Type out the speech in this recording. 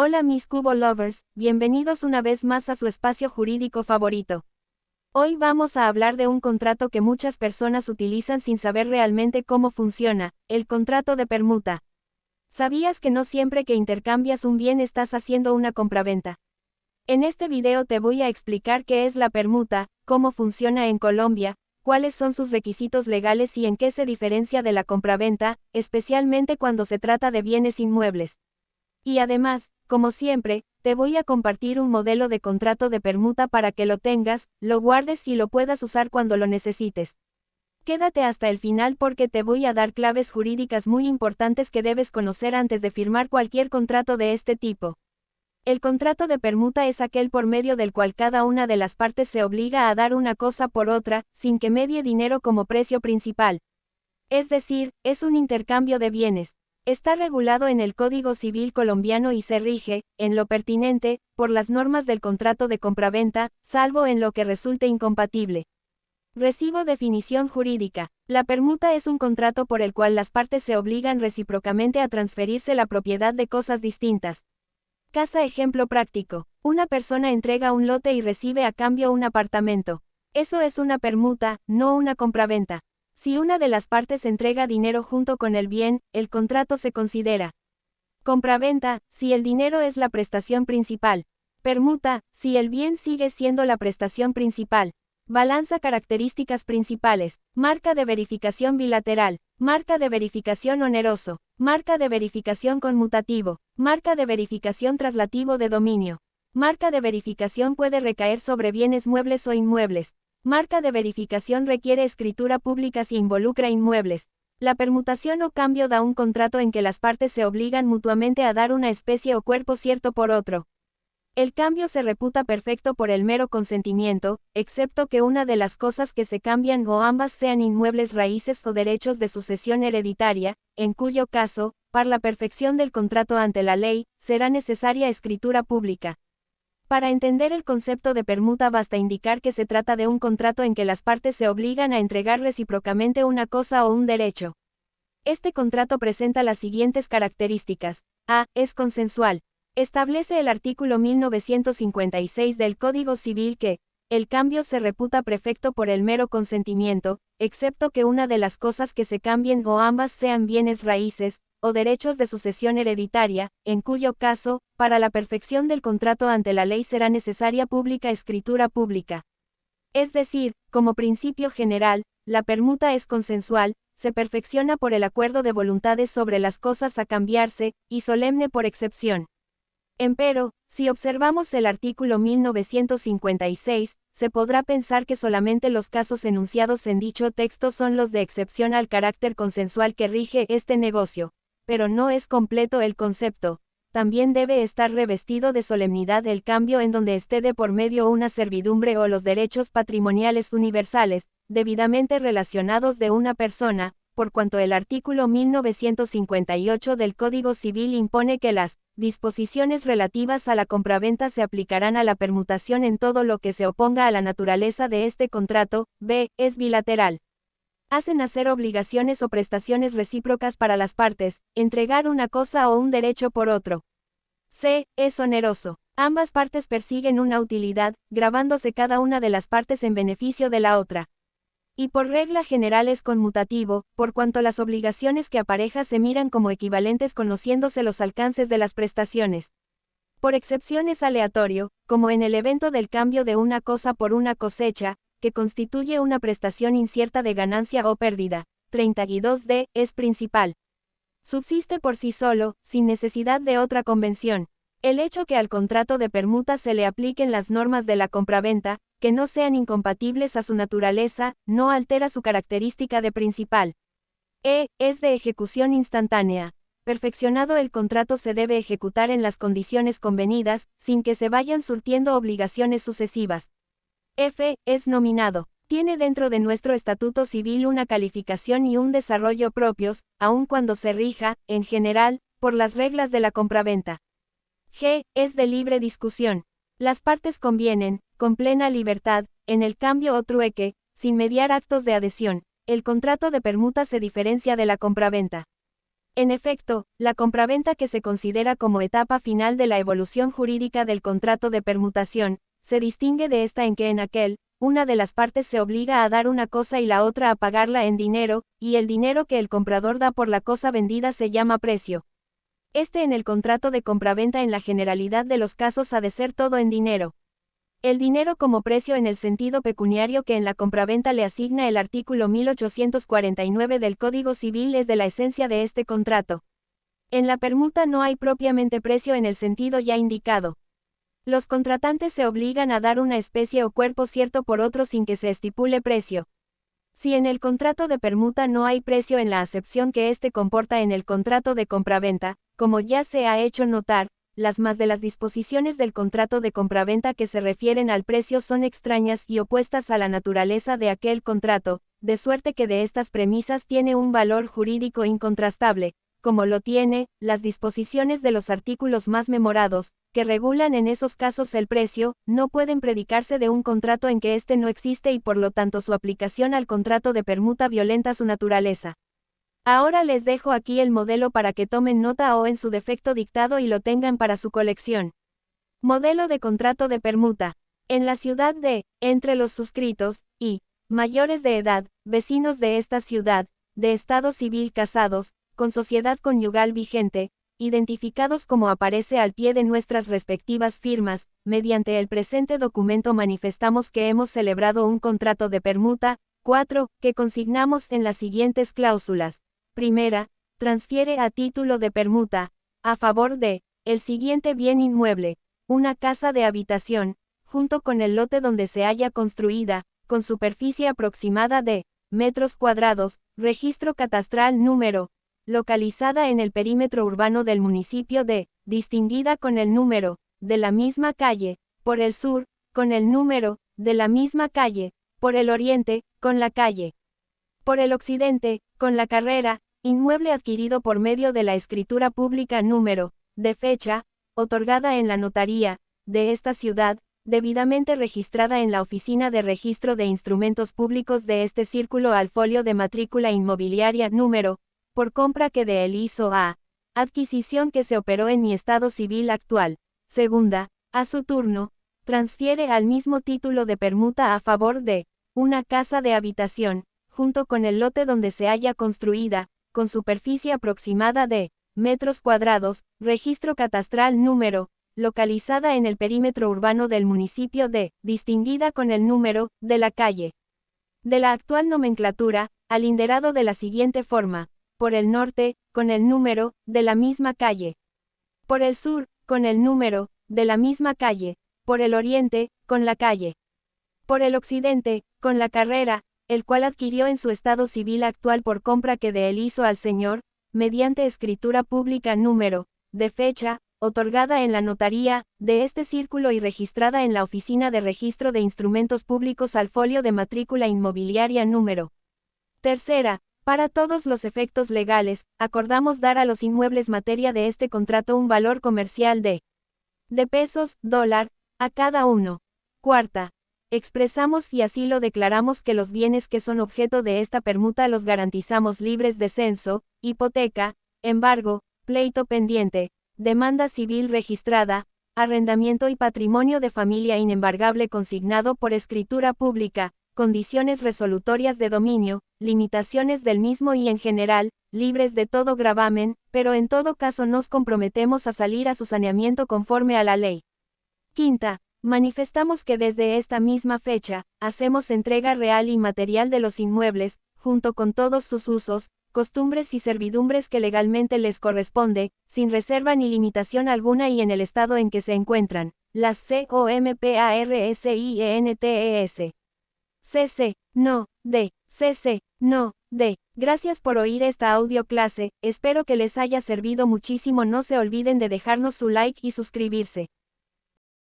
Hola mis Cubo Lovers, bienvenidos una vez más a su espacio jurídico favorito. Hoy vamos a hablar de un contrato que muchas personas utilizan sin saber realmente cómo funciona, el contrato de permuta. ¿Sabías que no siempre que intercambias un bien estás haciendo una compraventa? En este video te voy a explicar qué es la permuta, cómo funciona en Colombia, cuáles son sus requisitos legales y en qué se diferencia de la compraventa, especialmente cuando se trata de bienes inmuebles. Y además, como siempre, te voy a compartir un modelo de contrato de permuta para que lo tengas, lo guardes y lo puedas usar cuando lo necesites. Quédate hasta el final porque te voy a dar claves jurídicas muy importantes que debes conocer antes de firmar cualquier contrato de este tipo. El contrato de permuta es aquel por medio del cual cada una de las partes se obliga a dar una cosa por otra, sin que medie dinero como precio principal. Es decir, es un intercambio de bienes. Está regulado en el Código Civil colombiano y se rige, en lo pertinente, por las normas del contrato de compraventa, salvo en lo que resulte incompatible. Recibo definición jurídica. La permuta es un contrato por el cual las partes se obligan recíprocamente a transferirse la propiedad de cosas distintas. Casa ejemplo práctico. Una persona entrega un lote y recibe a cambio un apartamento. Eso es una permuta, no una compraventa. Si una de las partes entrega dinero junto con el bien, el contrato se considera compraventa, si el dinero es la prestación principal. Permuta, si el bien sigue siendo la prestación principal. Balanza características principales. Marca de verificación bilateral. Marca de verificación oneroso. Marca de verificación conmutativo. Marca de verificación traslativo de dominio. Marca de verificación puede recaer sobre bienes muebles o inmuebles. Marca de verificación requiere escritura pública si involucra inmuebles. La permutación o cambio da un contrato en que las partes se obligan mutuamente a dar una especie o cuerpo cierto por otro. El cambio se reputa perfecto por el mero consentimiento, excepto que una de las cosas que se cambian o ambas sean inmuebles raíces o derechos de sucesión hereditaria, en cuyo caso, para la perfección del contrato ante la ley, será necesaria escritura pública. Para entender el concepto de permuta basta indicar que se trata de un contrato en que las partes se obligan a entregar recíprocamente una cosa o un derecho. Este contrato presenta las siguientes características. A. Es consensual. Establece el artículo 1956 del Código Civil que, el cambio se reputa perfecto por el mero consentimiento, excepto que una de las cosas que se cambien o ambas sean bienes raíces, o derechos de sucesión hereditaria, en cuyo caso, para la perfección del contrato ante la ley será necesaria pública escritura pública. Es decir, como principio general, la permuta es consensual, se perfecciona por el acuerdo de voluntades sobre las cosas a cambiarse, y solemne por excepción. Empero, si observamos el artículo 1956, se podrá pensar que solamente los casos enunciados en dicho texto son los de excepción al carácter consensual que rige este negocio. Pero no es completo el concepto. También debe estar revestido de solemnidad el cambio en donde esté de por medio una servidumbre o los derechos patrimoniales universales, debidamente relacionados de una persona, por cuanto el artículo 1958 del Código Civil impone que las disposiciones relativas a la compraventa se aplicarán a la permutación en todo lo que se oponga a la naturaleza de este contrato. B. Es bilateral. Hace nacer obligaciones o prestaciones recíprocas para las partes, entregar una cosa o un derecho por otro. C. Es oneroso. Ambas partes persiguen una utilidad, gravándose cada una de las partes en beneficio de la otra. Y por regla general es conmutativo, por cuanto las obligaciones que apareja se miran como equivalentes conociéndose los alcances de las prestaciones. Por excepción es aleatorio, como en el evento del cambio de una cosa por una cosecha, que constituye una prestación incierta de ganancia o pérdida. 32d. Es principal. Subsiste por sí solo, sin necesidad de otra convención. El hecho que al contrato de permuta se le apliquen las normas de la compraventa, que no sean incompatibles a su naturaleza, no altera su característica de principal. E. Es de ejecución instantánea. Perfeccionado el contrato se debe ejecutar en las condiciones convenidas, sin que se vayan surtiendo obligaciones sucesivas. F. Es nominado. Tiene dentro de nuestro Estatuto Civil una calificación y un desarrollo propios, aun cuando se rija, en general, por las reglas de la compraventa. G. Es de libre discusión. Las partes convienen, con plena libertad, en el cambio o trueque, sin mediar actos de adhesión. El contrato de permuta se diferencia de la compraventa. En efecto, la compraventa, que se considera como etapa final de la evolución jurídica del contrato de permutación, se distingue de esta en que en aquel, una de las partes se obliga a dar una cosa y la otra a pagarla en dinero, y el dinero que el comprador da por la cosa vendida se llama precio. En el contrato de compraventa, en la generalidad de los casos, ha de ser todo en dinero. El dinero como precio en el sentido pecuniario que en la compraventa le asigna el artículo 1849 del Código Civil es de la esencia de este contrato. En la permuta no hay propiamente precio en el sentido ya indicado. Los contratantes se obligan a dar una especie o cuerpo cierto por otro sin que se estipule precio. Si en el contrato de permuta no hay precio en la acepción que éste comporta en el contrato de compraventa, como ya se ha hecho notar, las más de las disposiciones del contrato de compraventa que se refieren al precio son extrañas y opuestas a la naturaleza de aquel contrato, de suerte que de estas premisas tiene un valor jurídico incontrastable, como lo tiene las disposiciones de los artículos más memorados, que regulan en esos casos el precio, no pueden predicarse de un contrato en que éste no existe y por lo tanto su aplicación al contrato de permuta violenta su naturaleza. Ahora les dejo aquí el modelo para que tomen nota o en su defecto dictado y lo tengan para su colección. Modelo de contrato de permuta. En la ciudad de, entre los suscritos, y, mayores de edad, vecinos de esta ciudad, de estado civil casados, con sociedad conyugal vigente, identificados como aparece al pie de nuestras respectivas firmas, mediante el presente documento manifestamos que hemos celebrado un contrato de permuta, 4, que consignamos en las siguientes cláusulas. Primera, transfiere a título de permuta, a favor de, el siguiente bien inmueble, una casa de habitación, junto con el lote donde se haya construida, con superficie aproximada de metros cuadrados, registro catastral número, localizada en el perímetro urbano del municipio de, distinguida con el número, de la misma calle, por el sur, con el número, de la misma calle, por el oriente, con la calle, por el occidente, con la carrera, inmueble adquirido por medio de la escritura pública número, de fecha, otorgada en la notaría, de esta ciudad, debidamente registrada en la Oficina de Registro de Instrumentos Públicos de este círculo al folio de matrícula inmobiliaria número, por compra que de él hizo a adquisición que se operó en mi estado civil actual. Segunda, a su turno, transfiere al mismo título de permuta a favor de una casa de habitación, junto con el lote donde se haya construida, con superficie aproximada de metros cuadrados, registro catastral número, localizada en el perímetro urbano del municipio de, distinguida con el número, de la calle. De la actual nomenclatura, alinderado de la siguiente forma: por el norte, con el número, de la misma calle. Por el sur, con el número, de la misma calle. Por el oriente, con la calle. Por el occidente, con la carrera, el cual adquirió en su estado civil actual por compra que de él hizo al señor, mediante escritura pública número, de fecha, otorgada en la notaría, de este círculo y registrada en la Oficina de Registro de Instrumentos Públicos al folio de matrícula inmobiliaria número. Tercera, para todos los efectos legales, acordamos dar a los inmuebles materia de este contrato un valor comercial de pesos, dólar, a cada uno. Cuarta, expresamos y así lo declaramos que los bienes que son objeto de esta permuta los garantizamos libres de censo, hipoteca, embargo, pleito pendiente, demanda civil registrada, arrendamiento y patrimonio de familia inembargable consignado por escritura pública, condiciones resolutorias de dominio, limitaciones del mismo y en general, libres de todo gravamen, pero en todo caso nos comprometemos a salir a su saneamiento conforme a la ley. Quinta, manifestamos que desde esta misma fecha, hacemos entrega real y material de los inmuebles, junto con todos sus usos, costumbres y servidumbres que legalmente les corresponde, sin reserva ni limitación alguna y en el estado en que se encuentran, las COMPARSIENTES. CC, no, D, CC, no, D. Gracias por oír esta audio clase, espero que les haya servido muchísimo. No se olviden de dejarnos su like y suscribirse.